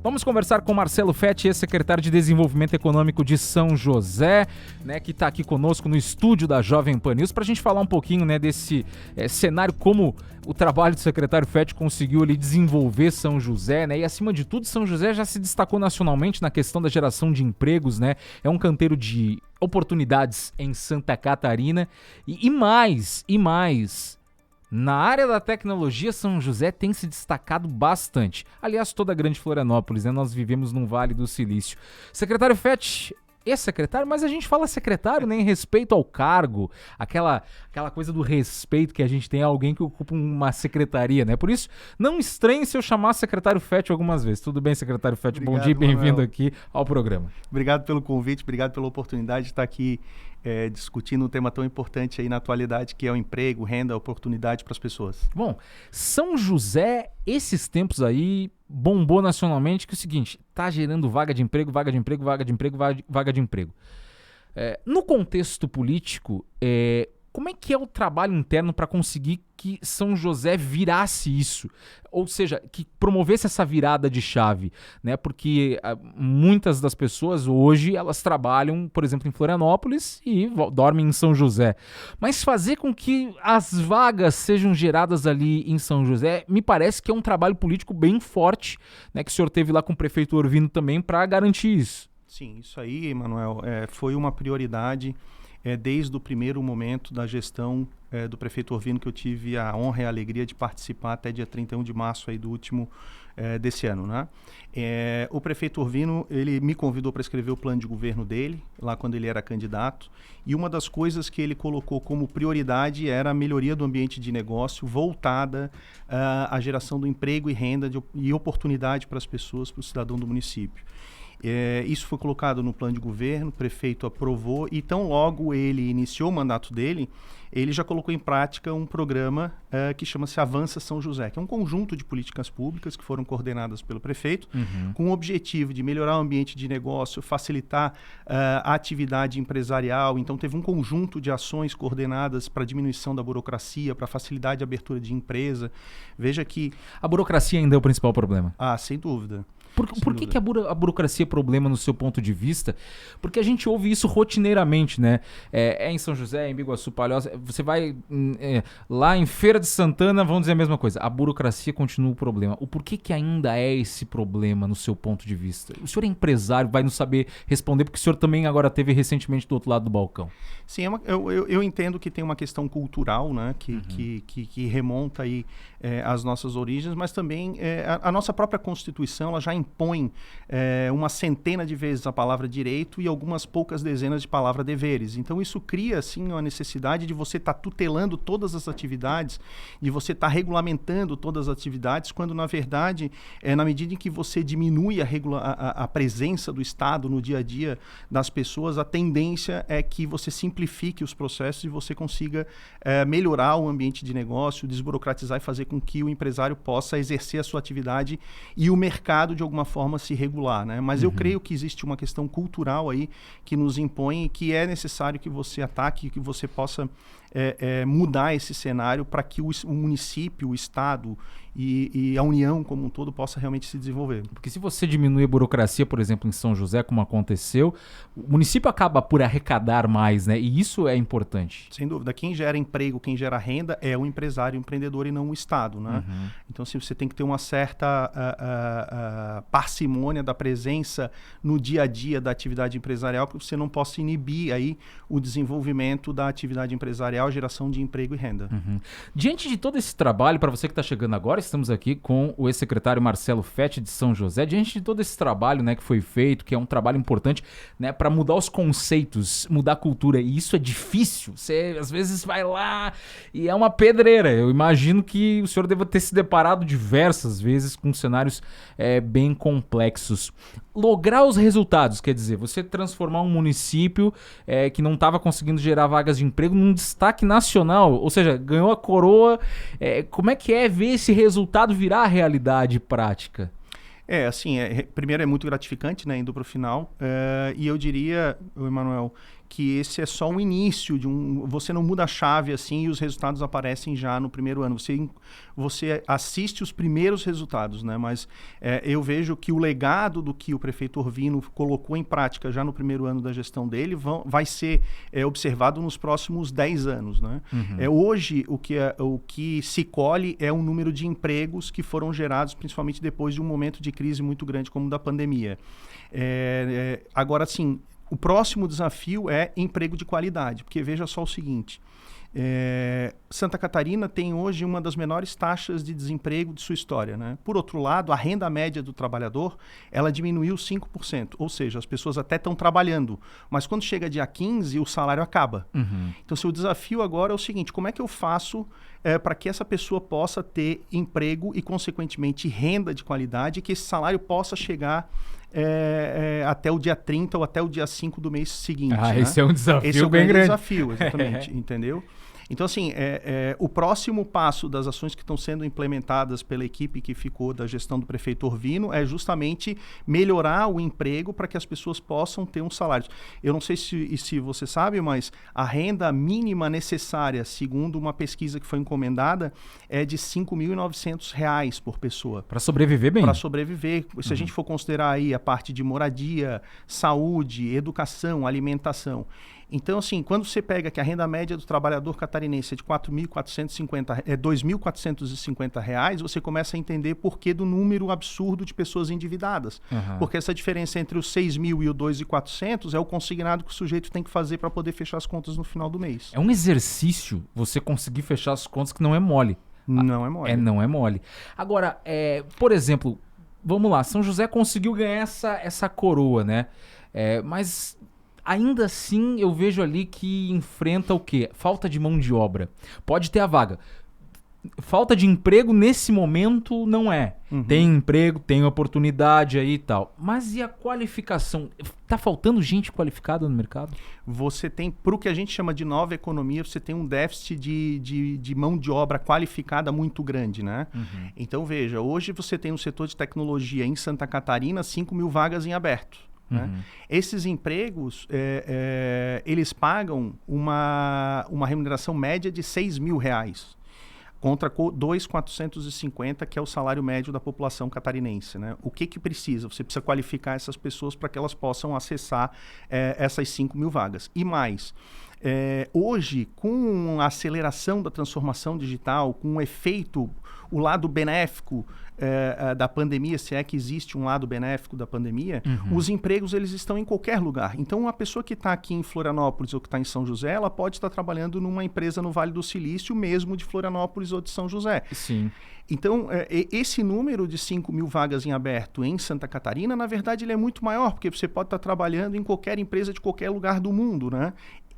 Vamos conversar com Marcelo Fetti, secretário de Desenvolvimento Econômico de São José, né, que está aqui conosco no estúdio da Jovem Pan News, para a gente falar um pouquinho, né, desse cenário, como o trabalho do secretário Fetti conseguiu ali desenvolver São José, né, e acima de tudo, São José já se destacou nacionalmente na questão da geração de empregos, né, é um canteiro de oportunidades em Santa Catarina e mais. Na área da tecnologia, São José tem se destacado bastante. Aliás, toda a grande Florianópolis, né? Nós vivemos num Vale do Silício. Secretário Fetti, ex-secretário, mas a gente fala secretário, né, em respeito ao cargo, aquela coisa do respeito que a gente tem a alguém que ocupa uma secretaria, né? Por isso, não estranhe se eu chamar secretário Fetti algumas vezes. Tudo bem, secretário Fetti? Bom dia e bem-vindo aqui ao programa. Obrigado pelo convite, obrigado pela oportunidade de estar aqui discutindo um tema tão importante aí na atualidade, que é o emprego, renda, oportunidade para as pessoas. Bom, São José, esses tempos aí, bombou nacionalmente, que é o seguinte, tá gerando vaga de emprego. No contexto político, como é que é o trabalho interno para conseguir que São José virasse isso? Ou seja, que promovesse essa virada de chave, né? Porque muitas das pessoas hoje, elas trabalham, por exemplo, em Florianópolis e dormem em São José. Mas fazer com que as vagas sejam geradas ali em São José, me parece que é um trabalho político bem forte, né? Que o senhor teve lá com o prefeito Orvino também para garantir isso. Sim, isso aí, Manuel, foi uma prioridade desde o primeiro momento da gestão do prefeito Orvino, que eu tive a honra e a alegria de participar até dia 31 de março aí do último desse ano, né? O prefeito Orvino, ele me convidou para escrever o plano de governo dele, lá quando ele era candidato, e uma das coisas que ele colocou como prioridade era a melhoria do ambiente de negócio voltada à geração do emprego e renda e oportunidade para as pessoas, para o cidadão do município. Isso foi colocado no plano de governo, o prefeito aprovou e tão logo ele iniciou o mandato dele, ele já colocou em prática um programa que chama-se Avança São José, que é um conjunto de políticas públicas que foram coordenadas pelo prefeito, com o objetivo de melhorar o ambiente de negócio, facilitar a atividade empresarial. Então teve um conjunto de ações coordenadas para diminuição da burocracia, para facilidade de abertura de empresa. Veja que... A burocracia ainda é o principal problema. Sem dúvida. Por que a burocracia é problema no seu ponto de vista? Porque a gente ouve isso rotineiramente, né? Em São José, em Biguaçu, Palhoça, você vai lá em Feira de Santana, vão dizer a mesma coisa. A burocracia continua o problema. O porquê que ainda é esse problema no seu ponto de vista? O senhor é empresário, vai nos saber responder, porque o senhor também agora teve recentemente do outro lado do balcão. Sim, eu entendo que tem uma questão cultural, né? Que remonta aí às nossas origens, mas também a nossa própria Constituição, ela já impõe uma centena de vezes a palavra direito e algumas poucas dezenas de palavra deveres. Então isso cria, assim, a necessidade de você estar tutelando todas as atividades, de você estar regulamentando todas as atividades, quando na verdade, na medida em que você diminui a presença do Estado no dia a dia das pessoas, a tendência é que você simplifique os processos e você consiga melhorar o ambiente de negócio, desburocratizar e fazer com que o empresário possa exercer a sua atividade e o mercado de alguma forma se regular, né? Mas eu creio que existe uma questão cultural aí que nos impõe e que é necessário que você ataque, que você possa mudar esse cenário para que o município, o Estado e a União como um todo possa realmente se desenvolver. Porque se você diminui a burocracia, por exemplo, em São José, como aconteceu, o município acaba por arrecadar mais, né? E isso é importante. Sem dúvida. Quem gera emprego, quem gera renda é o empresário, o empreendedor e não o Estado, né? Então, assim, você tem que ter uma certa parcimônia da presença no dia a dia da atividade empresarial, porque você não possa inibir aí o desenvolvimento da atividade empresarial, geração de emprego e renda. Diante de todo esse trabalho, para você que está chegando agora, estamos aqui com o ex-secretário Marcelo Fetti de São José. Diante de todo esse trabalho, né, que foi feito, que é um trabalho importante, né, para mudar os conceitos, mudar a cultura, e isso é difícil. Você às vezes vai lá e é uma pedreira. Eu imagino que o senhor deva ter se deparado diversas vezes com cenários bem complexos. Lograr os resultados, quer dizer, você transformar um município que não estava conseguindo gerar vagas de emprego num destaque nacional, ou seja, ganhou a coroa. Como é que é ver esse resultado virar a realidade prática? Primeiro é muito gratificante, né, indo para o final, e eu diria, Emanuel, que esse é só o início de você não muda a chave assim e os resultados aparecem já no primeiro ano. Você assiste os primeiros resultados, né? Mas eu vejo que o legado do que o prefeito Orvino colocou em prática já no primeiro ano da gestão dele vai ser observado nos próximos 10 anos, né? Hoje, o que se colhe é o número de empregos que foram gerados, principalmente depois de um momento de crise muito grande como o da pandemia. Agora, sim, o próximo desafio é emprego de qualidade, porque veja só o seguinte, Santa Catarina tem hoje uma das menores taxas de desemprego de sua história, né? Por outro lado, a renda média do trabalhador, ela diminuiu 5%, ou seja, as pessoas até estão trabalhando, mas quando chega dia 15, o salário acaba. Então, o desafio agora é o seguinte, como é que eu faço para que essa pessoa possa ter emprego e, consequentemente, renda de qualidade e que esse salário possa chegar até o dia 30 ou até o dia 5 do mês seguinte. Né? Esse é um desafio esse é um bem grande. desafio, exatamente, entendeu? Então, assim, o próximo passo das ações que estão sendo implementadas pela equipe que ficou da gestão do prefeito Orvino é justamente melhorar o emprego para que as pessoas possam ter um salário. Eu não sei se você sabe, mas a renda mínima necessária, segundo uma pesquisa que foi encomendada, é de R$ 5.900 por pessoa. Para sobreviver bem. Para sobreviver. Se a gente for considerar aí a parte de moradia, saúde, educação, alimentação. Então, assim, quando você pega que a renda média do trabalhador catarinense é de R$ 2.450, você começa a entender por que do número absurdo de pessoas endividadas. Porque essa diferença entre os 6.000 e o 2.400 é o consignado que o sujeito tem que fazer para poder fechar as contas no final do mês. É um exercício você conseguir fechar as contas que não é mole. Não é mole. Não é mole. Agora, por exemplo, vamos lá, São José conseguiu ganhar essa coroa, né? Mas ainda assim eu vejo ali que enfrenta o quê? Falta de mão de obra. Pode ter a vaga. Falta de emprego nesse momento não é. Tem emprego, tem oportunidade aí e tal. Mas e a qualificação? Tá faltando gente qualificada no mercado? Você tem, para o que a gente chama de nova economia, você tem um déficit de mão de obra qualificada muito grande, né? Então, veja, hoje você tem no setor de tecnologia em Santa Catarina 5.000 vagas em aberto. Né? Esses empregos, eles pagam uma remuneração média de R$ 6.000, contra 2.450, que é o salário médio da população catarinense. Né? O que precisa? Você precisa qualificar essas pessoas para que elas possam acessar essas 5.000 vagas. E mais, hoje, com a aceleração da transformação digital, com o efeito, o lado benéfico da pandemia, se é que existe um lado benéfico da pandemia, os empregos eles estão em qualquer lugar. Então, a pessoa que está aqui em Florianópolis ou que está em São José, ela pode estar trabalhando numa empresa no Vale do Silício, mesmo de Florianópolis ou de São José. Sim. Então, esse número de 5.000 vagas em aberto em Santa Catarina, na verdade, ele é muito maior, porque você pode estar trabalhando em qualquer empresa de qualquer lugar do mundo, né?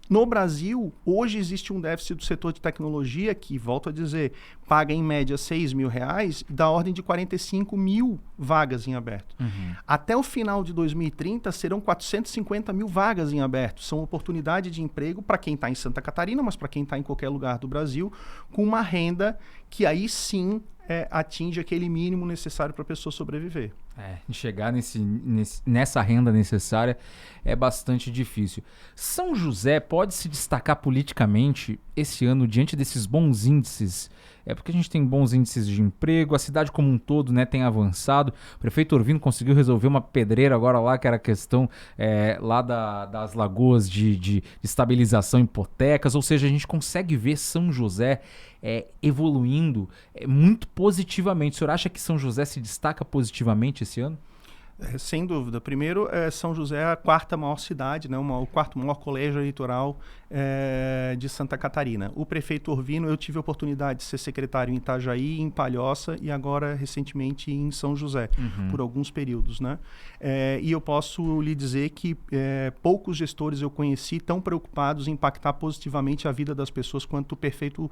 No Brasil, hoje existe um déficit do setor de tecnologia que, volto a dizer, paga em média R$ 6.000, da ordem de 45.000 vagas em aberto. Até o final de 2030, serão 450.000 vagas em aberto. São oportunidades de emprego para quem está em Santa Catarina, mas para quem está em qualquer lugar do Brasil, com uma renda que aí sim atinge aquele mínimo necessário para a pessoa sobreviver. Chegar nessa renda necessária é bastante difícil. São José pode se destacar politicamente esse ano diante desses bons índices? Porque a gente tem bons índices de emprego, a cidade como um todo, né, tem avançado. O prefeito Orvino conseguiu resolver uma pedreira agora lá, que era a questão lá das lagoas de estabilização hipotecas. Ou seja, a gente consegue ver São José evoluindo muito positivamente. O senhor acha que São José se destaca positivamente esse ano? Sem dúvida. Primeiro, São José é a quarta maior cidade, né? O quarto maior colégio eleitoral de Santa Catarina. O prefeito Orvino, eu tive a oportunidade de ser secretário em Itajaí, em Palhoça e agora, recentemente, em São José, por alguns períodos, né? E eu posso lhe dizer que poucos gestores eu conheci tão preocupados em impactar positivamente a vida das pessoas quanto o prefeito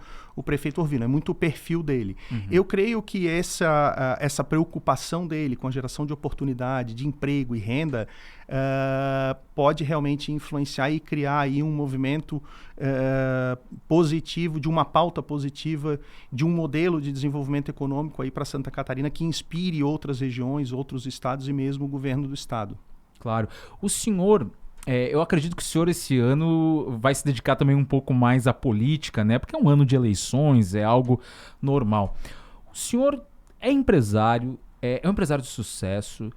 Orvino. É muito o perfil dele. Eu creio que essa preocupação dele com a geração de oportunidade, de emprego e renda, pode realmente influenciar e criar aí um movimento positivo, de uma pauta positiva, de um modelo de desenvolvimento econômico aí para Santa Catarina que inspire outras regiões, outros estados e mesmo o governo do estado. Claro. O senhor Eu acredito que o senhor esse ano vai se dedicar também um pouco mais à política, né? Porque é um ano de eleições, é algo normal. O senhor é empresário, é um empresário de sucesso,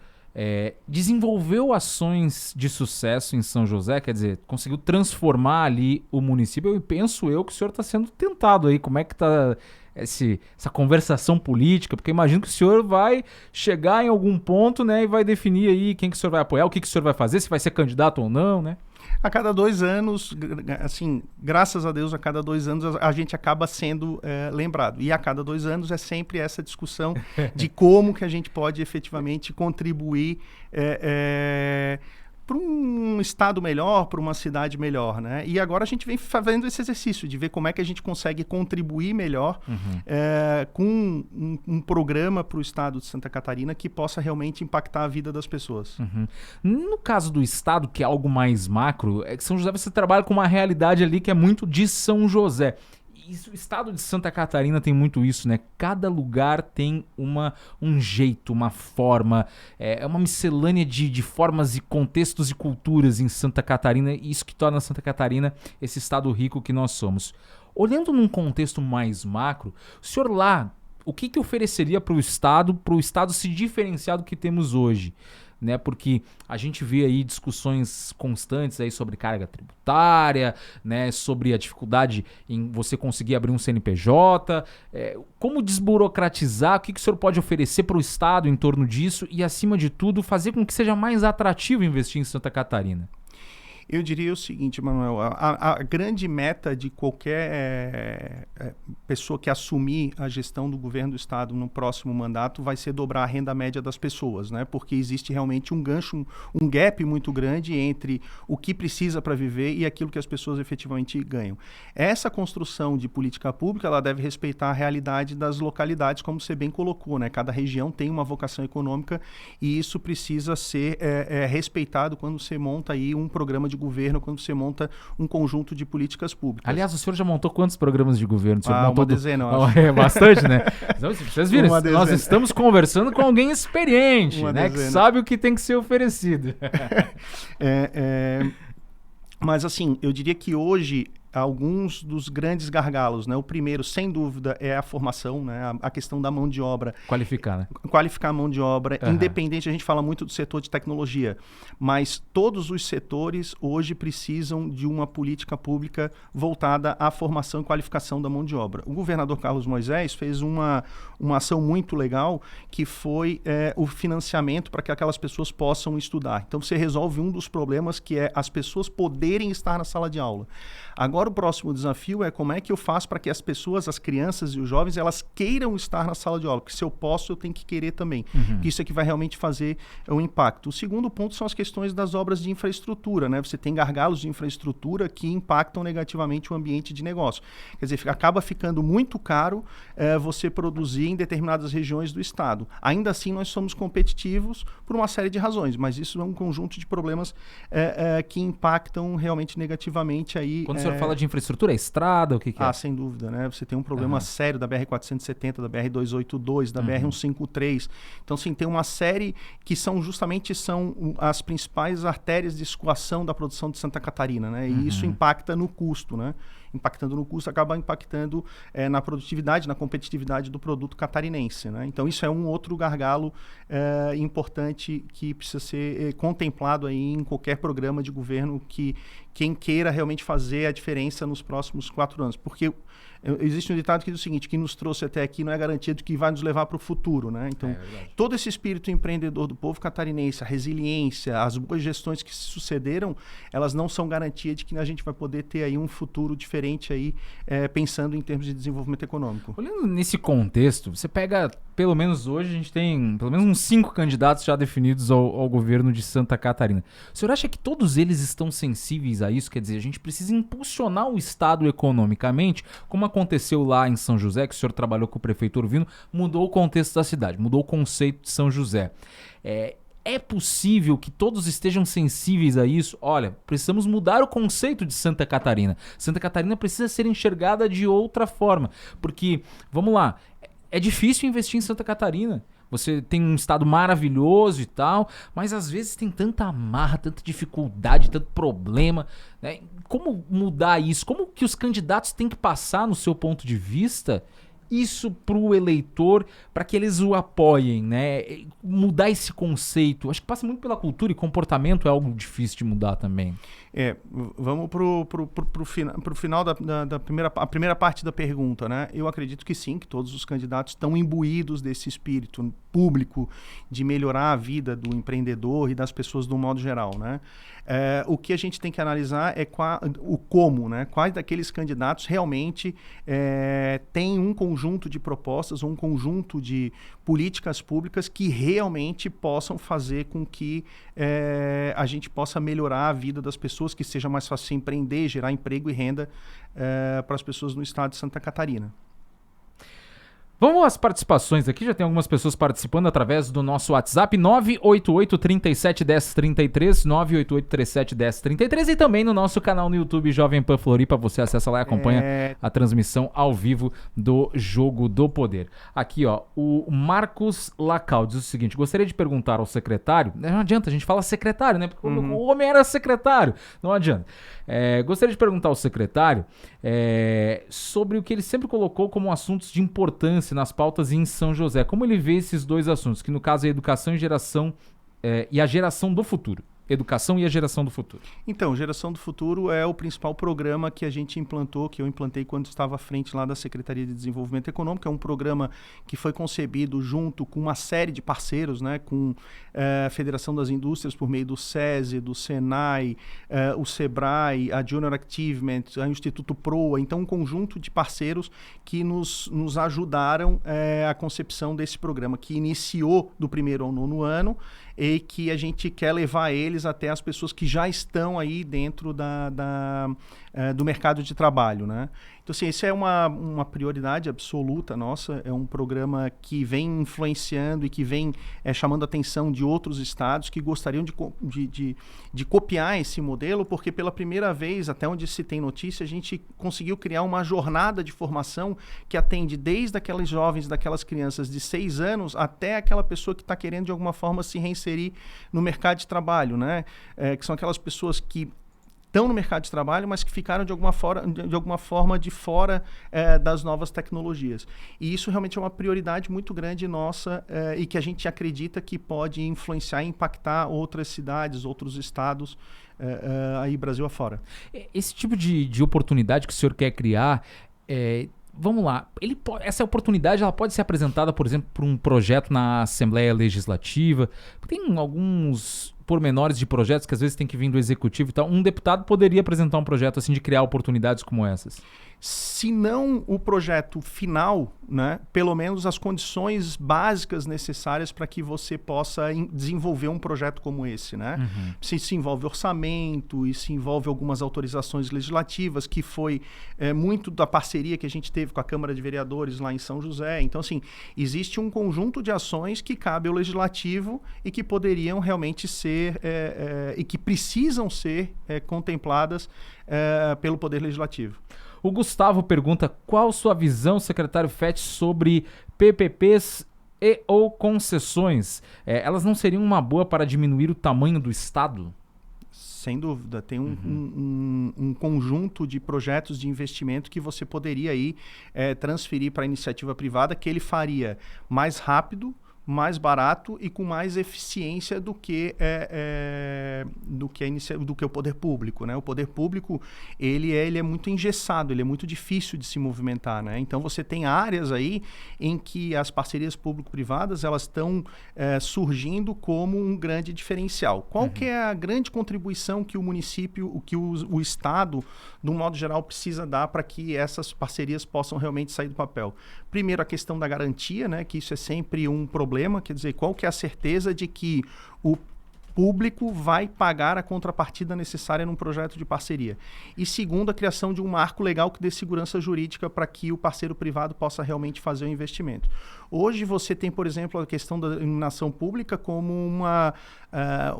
desenvolveu ações de sucesso em São José, quer dizer, conseguiu transformar ali o município. Eu penso que o senhor está sendo tentado aí. Como é que está essa conversação política? Porque eu imagino que o senhor vai chegar em algum ponto, né, e vai definir aí quem que o senhor vai apoiar, o que que o senhor vai fazer, se vai ser candidato ou não, né? A cada 2 anos, assim, graças a Deus, a cada 2 anos a gente acaba sendo lembrado. E a cada 2 anos é sempre essa discussão de como que a gente pode efetivamente contribuir para um estado melhor, para uma cidade melhor, né? E agora a gente vem fazendo esse exercício de ver como é que a gente consegue contribuir melhor com um programa para o estado de Santa Catarina que possa realmente impactar a vida das pessoas. No caso do estado, que é algo mais macro, é que São José você trabalha com uma realidade ali que é muito de São José. O estado de Santa Catarina tem muito isso, né? Cada lugar tem um jeito, uma forma, uma miscelânea de formas e contextos e culturas em Santa Catarina, e isso que torna Santa Catarina esse estado rico que nós somos. Olhando num contexto mais macro, o senhor lá, o que ofereceria para o estado se diferenciar do que temos hoje? Né, porque a gente vê aí discussões constantes aí sobre carga tributária, né, sobre a dificuldade em você conseguir abrir um CNPJ, como desburocratizar, o que o senhor pode oferecer para o Estado em torno disso e, acima de tudo, fazer com que seja mais atrativo investir em Santa Catarina? Eu diria o seguinte, Manuel, a grande meta de qualquer pessoa que assumir a gestão do governo do estado no próximo mandato vai ser dobrar a renda média das pessoas, né? Porque existe realmente um gancho, um gap muito grande entre o que precisa para viver e aquilo que as pessoas efetivamente ganham. Essa construção de política pública, ela deve respeitar a realidade das localidades, como você bem colocou, né? Cada região tem uma vocação econômica e isso precisa ser respeitado quando você monta aí um programa de governo, quando você monta um conjunto de políticas públicas. Aliás, o senhor já montou quantos programas de governo? O senhor montou uma dezena, eu acho. É bastante, né? Então, vocês viram, nós estamos conversando com alguém experiente, né? Que sabe o que tem que ser oferecido. Mas assim, eu diria que hoje alguns dos grandes gargalos, né? O primeiro, sem dúvida, é a formação, né? A questão da mão de obra. Qualificar, né? Qualificar a mão de obra, independente, a gente fala muito do setor de tecnologia, mas todos os setores hoje precisam de uma política pública voltada à formação e qualificação da mão de obra. O governador Carlos Moisés fez uma ação muito legal, que foi o financiamento para que aquelas pessoas possam estudar. Então, você resolve um dos problemas, que é as pessoas poderem estar na sala de aula. Agora o próximo desafio é como é que eu faço para que as pessoas, as crianças e os jovens, elas queiram estar na sala de aula, porque se eu posso, eu tenho que querer também. Isso é que vai realmente fazer um impacto. O segundo ponto são as questões das obras de infraestrutura, né? Você tem gargalos de infraestrutura que impactam negativamente o ambiente de negócio. Quer dizer, acaba ficando muito caro você produzir em determinadas regiões do estado. Ainda assim, nós somos competitivos por uma série de razões, mas isso é um conjunto de problemas que impactam realmente negativamente aí. Quando o senhor fala de infraestrutura, é estrada, o que é? Sem dúvida, né? Você tem um problema sério da BR-470, da BR-282, da BR-153. Então, sim, tem uma série que são as principais artérias de escoação da produção de Santa Catarina, né? E isso impacta no custo, né? Impactando no custo, acaba impactando na produtividade, na competitividade do produto catarinense, né? Então, isso é um outro gargalo importante que precisa ser contemplado aí em qualquer programa de governo que quem queira realmente fazer a diferença nos próximos 4 anos. Porque existe um ditado que diz o seguinte: que nos trouxe até aqui não é garantia de que vai nos levar para o futuro, né? Então, todo esse espírito empreendedor do povo catarinense, a resiliência, as boas gestões que se sucederam, elas não são garantia de que a gente vai poder ter aí um futuro diferente aí, pensando em termos de desenvolvimento econômico. Olhando nesse contexto, você pega, pelo menos hoje, a gente tem pelo menos uns 5 candidatos já definidos ao governo de Santa Catarina. O senhor acha que todos eles estão sensíveis a isso? Quer dizer, a gente precisa impulsionar o Estado economicamente, como aconteceu lá em São José, que o senhor trabalhou com o prefeito Orvino, mudou o contexto da cidade, mudou o conceito de São José. É possível que todos estejam sensíveis a isso? Olha, precisamos mudar o conceito de Santa Catarina. Santa Catarina precisa ser enxergada de outra forma, porque, vamos lá, é difícil investir em Santa Catarina. você tem um estado maravilhoso e tal, mas às vezes tem tanta amarra, tanta dificuldade, tanto problema, né? Como mudar isso? Como que os candidatos têm que passar, no seu ponto de vista, isso pro eleitor, para que eles o apoiem, né? Mudar esse conceito. Acho que passa muito pela cultura, e comportamento é algo difícil de mudar também. Vamos pro final da primeira parte da pergunta, né? Eu acredito que sim, que todos os candidatos estão imbuídos desse espírito público de melhorar a vida do empreendedor e das pessoas de um modo geral, né? O que a gente tem que analisar é o como, né? Quais daqueles candidatos realmente têm um conjunto de propostas, um conjunto de políticas públicas que realmente possam fazer com que a gente possa melhorar a vida das pessoas, que seja mais fácil empreender, gerar emprego e renda para as pessoas no estado de Santa Catarina. Vamos às participações aqui, já tem algumas pessoas participando através do nosso WhatsApp, 988-37-1033, 988-37-1033, e também no nosso canal no YouTube Jovem Pan Floripa. Você acessa lá e acompanha a transmissão ao vivo do Jogo do Poder. Aqui, ó, o Marcos Lacal diz o seguinte: gostaria de perguntar ao secretário, não adianta, a gente fala secretário, né? Porque o homem era secretário, não adianta. Gostaria de perguntar ao secretário sobre o que ele sempre colocou como assuntos de importância nas pautas em São José. Como ele vê esses dois assuntos, que no caso é a educação e geração e a geração do futuro. Educação e a geração do futuro. Então, Geração do Futuro é o principal programa que a gente implantou, que eu implantei quando estava à frente lá da Secretaria de Desenvolvimento Econômico. É um programa que foi concebido junto com uma série de parceiros, né, com a Federação das Indústrias por meio do SESI, do SENAI, o SEBRAE, a Junior Achievement, o Instituto PROA. Então, um conjunto de parceiros que nos ajudaram a concepção desse programa, que iniciou do 1º ao 9º ano, e que a gente quer levar eles até as pessoas que já estão aí dentro do mercado de trabalho, né? Então, assim, isso é uma prioridade absoluta nossa, é um programa que vem influenciando e que vem chamando a atenção de outros estados que gostariam de copiar esse modelo, porque pela primeira vez, até onde se tem notícia, a gente conseguiu criar uma jornada de formação que atende desde aqueles jovens, daquelas crianças de 6 anos, até aquela pessoa que está querendo de alguma forma se reinserir no mercado de trabalho, né? Que são aquelas pessoas que estão no mercado de trabalho, mas que ficaram de alguma forma de fora das novas tecnologias. E isso realmente é uma prioridade muito grande nossa e que a gente acredita que pode influenciar e impactar outras cidades, outros estados aí Brasil afora. Esse tipo de oportunidade que o senhor quer criar, vamos lá, essa oportunidade ela pode ser apresentada, por exemplo, por um projeto na Assembleia Legislativa. Tem alguns pormenores de projetos que às vezes tem que vir do Executivo e tal. Um deputado poderia apresentar um projeto assim de criar oportunidades como essas? Se não o projeto final, né, pelo menos as condições básicas necessárias para que você possa desenvolver um projeto como esse, né? Uhum. Se envolve orçamento, e se envolve algumas autorizações legislativas, que foi muito da parceria que a gente teve com a Câmara de Vereadores lá em São José. Então, assim, existe um conjunto de ações que cabe ao Legislativo e que poderiam realmente ser e que precisam ser contempladas pelo Poder Legislativo. O Gustavo pergunta: qual sua visão, secretário Fetti, sobre PPPs e ou concessões? Elas não seriam uma boa para diminuir o tamanho do Estado? Sem dúvida. Tem um conjunto de projetos de investimento que você poderia aí transferir para a iniciativa privada, que ele faria mais rápido, mais barato e com mais eficiência do que o poder público, né? O poder público ele é muito engessado, ele é muito difícil de se movimentar, né? Então você tem áreas aí em que as parcerias público-privadas elas estão surgindo como um grande diferencial. Qual que é a grande contribuição que o município, que o Estado, de um modo geral, precisa dar para que essas parcerias possam realmente sair do papel? Primeiro, a questão da garantia, né? Que isso é sempre um problema, quer dizer, qual que é a certeza de que o público vai pagar a contrapartida necessária num projeto de parceria. E segundo, a criação de um marco legal que dê segurança jurídica para que o parceiro privado possa realmente fazer o investimento. Hoje você tem, por exemplo, a questão da iluminação pública como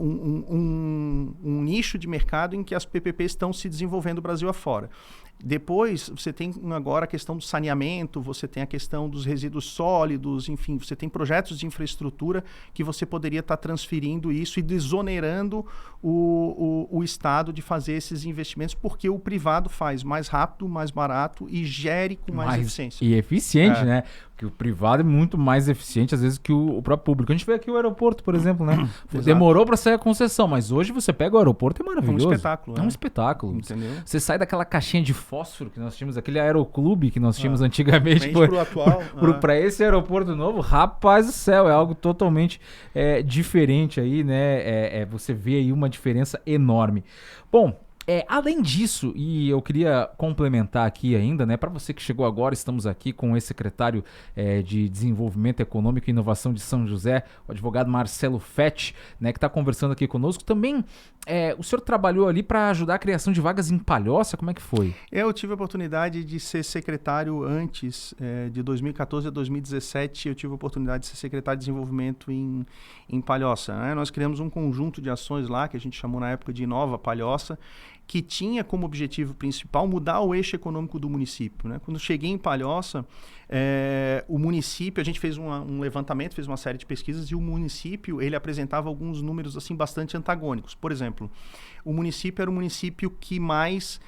um nicho de mercado em que as PPPs estão se desenvolvendo Brasil afora. Depois, você tem agora a questão do saneamento, você tem a questão dos resíduos sólidos, enfim, você tem projetos de infraestrutura que você poderia estar transferindo isso e desonerando o Estado de fazer esses investimentos, porque o privado faz mais rápido, mais barato e gere com mais eficiência. E eficiente, né? Porque o privado é muito mais eficiente, às vezes, que o próprio público. A gente vê aqui o aeroporto, por exemplo, né? Demorou para sair a concessão, mas hoje você pega o aeroporto, é maravilhoso. É um espetáculo. É um espetáculo. Entendeu? Você sai daquela caixinha de fósforo que nós tínhamos, aquele aeroclube que nós tínhamos antigamente. Para esse aeroporto novo, rapaz do céu, é algo totalmente diferente aí, né? Você vê aí uma diferença enorme. Bom, além disso, e eu queria complementar aqui ainda, né? Para você que chegou agora, estamos aqui com o ex-secretário de Desenvolvimento Econômico e Inovação de São José, o advogado Marcelo Fetti, né? Que está conversando aqui conosco. Também, o senhor trabalhou ali para ajudar a criação de vagas em Palhoça, como é que foi? Eu tive a oportunidade de ser secretário antes, de 2014 a 2017, eu tive a oportunidade de ser secretário de Desenvolvimento em Palhoça, né? Nós criamos um conjunto de ações lá, que a gente chamou na época de Inova Palhoça, que tinha como objetivo principal mudar o eixo econômico do município, né? Quando eu cheguei em Palhoça, o município, a gente fez um levantamento, fez uma série de pesquisas e o município, ele apresentava alguns números assim bastante antagônicos. Por exemplo, o município era o município que mais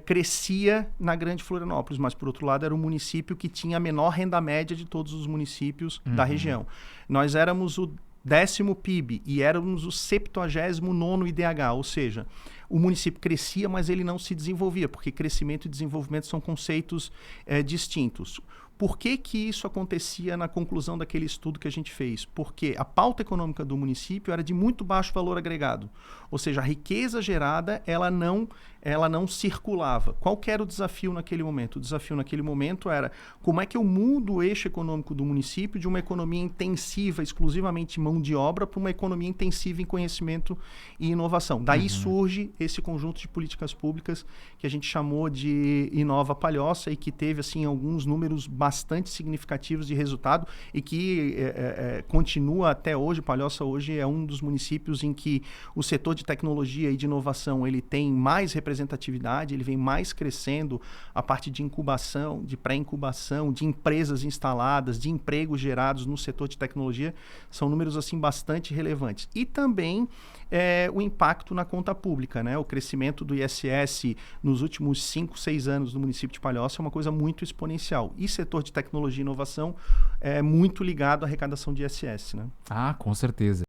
crescia na Grande Florianópolis, mas por outro lado era o município que tinha a menor renda média de todos os municípios da região. Nós éramos o 10º PIB e éramos o 79º IDH, ou seja, o município crescia, mas ele não se desenvolvia, porque crescimento e desenvolvimento são conceitos distintos. Por que isso acontecia na conclusão daquele estudo que a gente fez? Porque a pauta econômica do município era de muito baixo valor agregado, ou seja, a riqueza gerada ela não circulava. Qual que era o desafio naquele momento? O desafio naquele momento era como é que eu mudo o eixo econômico do município de uma economia intensiva, exclusivamente mão de obra, para uma economia intensiva em conhecimento e inovação. Daí surge esse conjunto de políticas públicas que a gente chamou de Inova Palhoça e que teve assim, alguns números bastante significativos de resultado e que continua até hoje. Palhoça hoje é um dos municípios em que o setor de tecnologia e de inovação ele tem mais representatividade, ele vem mais crescendo a parte de incubação, de pré-incubação, de empresas instaladas, de empregos gerados no setor de tecnologia, são números assim bastante relevantes. E também o impacto na conta pública, né? O crescimento do ISS nos últimos 5, 6 anos no município de Palhoça é uma coisa muito exponencial. E setor de tecnologia e inovação é muito ligado à arrecadação de ISS, né? Ah, com certeza.